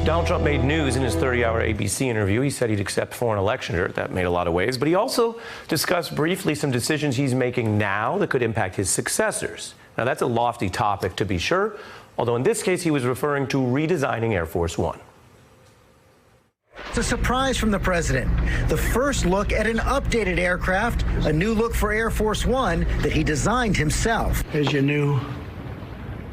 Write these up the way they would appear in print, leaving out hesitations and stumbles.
Donald Trump made news in his 30-hour ABC interview. He said he'd accept foreign election dirt. That made a lot of waves. But he also discussed briefly some decisions he's making now that could impact his successors. Now, that's a lofty topic, to be sure, although in this case he was referring to redesigning Air Force One. It's a surprise from the president. The first look at an updated aircraft, a new look for Air Force One that he designed himself. Here's your new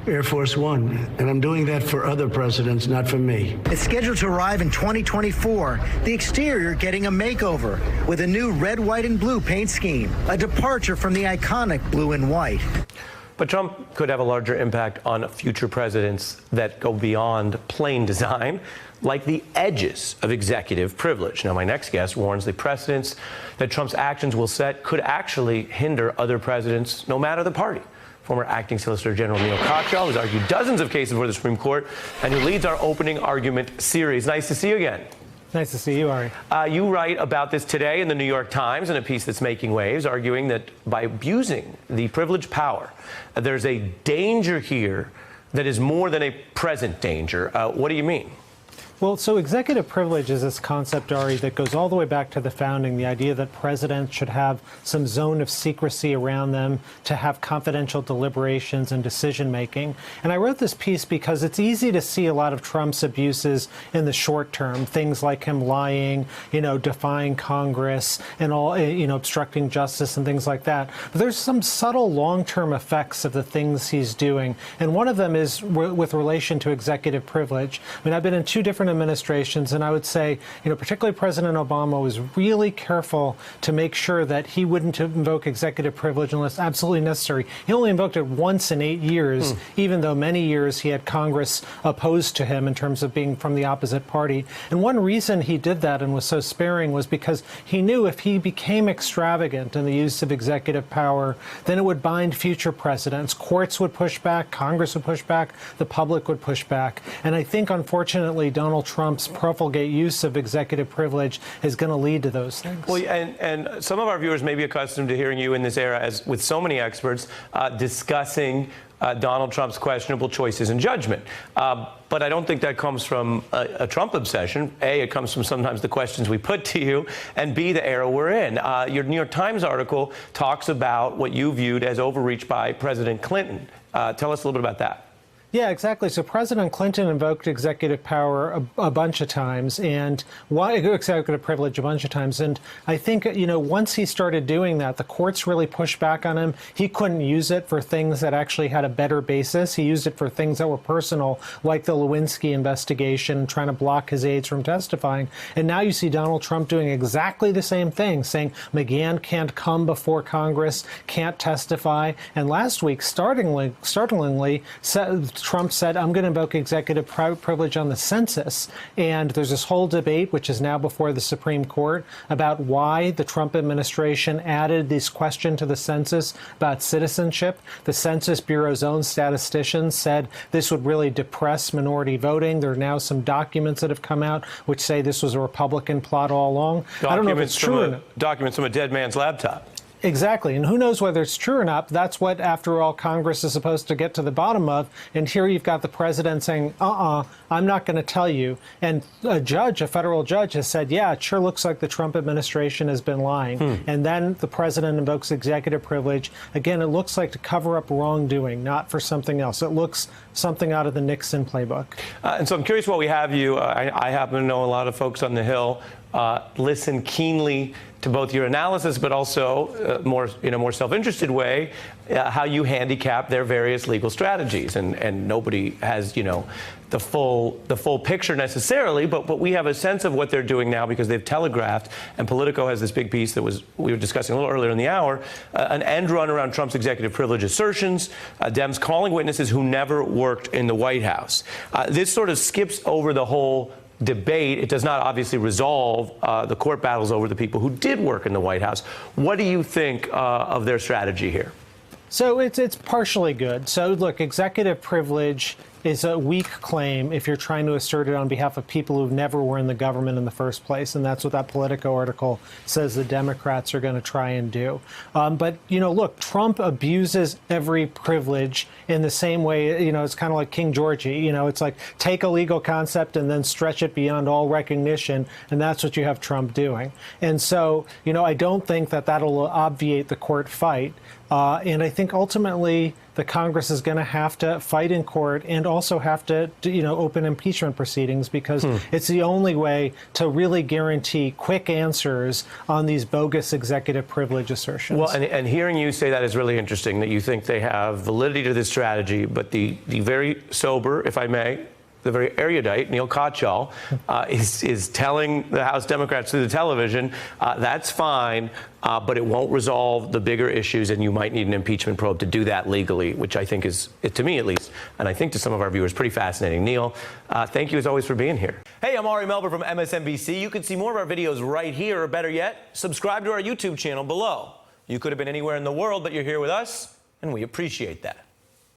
Air Force One, and I'm doing that for other presidents, not for me. It's scheduled to arrive in 2024. The exterior getting a makeover with a new red, white, and blue paint scheme, a departure from the iconic blue and white. But Trump could have a larger impact on future presidents that go beyond plain design, like the edges of executive privilege. Now, my next guest warns the precedents that Trump's actions will set could actually hinder other presidents, no matter the party. Former Acting Solicitor General Neil Katyal, who's argued dozens of cases before the Supreme Court, and who leads our opening argument series. Nice to see you again. Nice to see you, Ari. You write about this today in the New York Times in a piece that's making waves, arguing that by abusing the privileged power, there's a danger here that is more than a present danger. What do you mean? Well, so executive privilege is this concept, Ari, that goes all the way back to the founding, the idea that presidents should have some zone of secrecy around them to have confidential deliberations and decision-making. And I wrote this piece because it's easy to see a lot of Trump's abuses in the short term, things like him lying, defying Congress and all, obstructing justice and things like that. But there's some subtle long-term effects of the things he's doing. And one of them is with relation to executive privilege. I mean, I've been in two different administrations, and I would say, particularly President Obama was really careful to make sure that he wouldn't invoke executive privilege unless absolutely necessary. He only invoked it once in 8 years, even though many years he had Congress opposed to him in terms of being from the opposite party. And one reason he did that and was so sparing was because he knew if he became extravagant in the use of executive power, then it would bind future presidents. Courts would push back, Congress would push back, the public would push back. And I think, unfortunately, Donald Trump's profligate use of executive privilege is going to lead to those things. Well, and some of our viewers may be accustomed to hearing you in this era, as with so many experts, discussing Donald Trump's questionable choices in judgment. But I don't think that comes from a Trump obsession. A, it comes from sometimes the questions we put to you, and B, the era we're in. Your New York Times article talks about what you viewed as overreach by President Clinton. Tell us a little bit about that. Yeah, exactly. So President Clinton invoked executive power a bunch of times, and executive privilege a bunch of times. And I think, once he started doing that, the courts really pushed back on him. He couldn't use it for things that actually had a better basis. He used it for things that were personal, like the Lewinsky investigation, trying to block his aides from testifying. And now you see Donald Trump doing exactly the same thing, saying McGahn can't come before Congress, can't testify. And last week, startlingly, Trump said, I'm going to invoke executive privilege on the census. And there's this whole debate, which is now before the Supreme Court, about why the Trump administration added this question to the census about citizenship. The Census Bureau's own statisticians said this would really depress minority voting. There are now some documents that have come out which say this was a Republican plot all along. I don't know if it's true or not. Documents from a dead man's laptop. Exactly. And who knows whether it's true or not. That's what, after all, Congress is supposed to get to the bottom of. And here you've got the president saying, I'm not going to tell you. And a federal judge has said, yeah, it sure looks like the Trump administration has been lying. And then the president invokes executive privilege. Again, it looks like to cover up wrongdoing, not for something else. It looks something out of the Nixon playbook. And so I'm curious while we have you. I happen to know a lot of folks on the Hill listen keenly to both your analysis, but also in a more self-interested way, how you handicap their various legal strategies. And nobody has, the full picture necessarily, but we have a sense of what they're doing now because they've telegraphed. And Politico has this big piece that we were discussing a little earlier in the hour, an end run around Trump's executive privilege assertions, Dems calling witnesses who never worked in the White House. This sort of skips over the whole debate. It does not obviously resolve the court battles over the people who did work in the White House. What do you think of their strategy here? So it's partially good. So look, executive privilege is a weak claim if you're trying to assert it on behalf of people who never were in the government in the first place. And that's what that Politico article says the Democrats are going to try and do. But, look, Trump abuses every privilege in the same way, it's kind of like King Georgie. It's like take a legal concept and then stretch it beyond all recognition. And that's what you have Trump doing. And so, I don't think that that'll obviate the court fight. And I think ultimately the Congress is going to have to fight in court and also have to, open impeachment proceedings because it's the only way to really guarantee quick answers on these bogus executive privilege assertions. Well, and hearing you say that is really interesting, that you think they have validity to this strategy, but the very sober, if I may, the very erudite Neil Katyal is telling the House Democrats through the television, that's fine, but it won't resolve the bigger issues, and you might need an impeachment probe to do that legally, which I think is, to me at least, and I think to some of our viewers, pretty fascinating. Neil, thank you as always for being here. Hey, I'm Ari Melber from MSNBC. You can see more of our videos right here, or better yet, subscribe to our YouTube channel below. You could have been anywhere in the world, but you're here with us, and we appreciate that.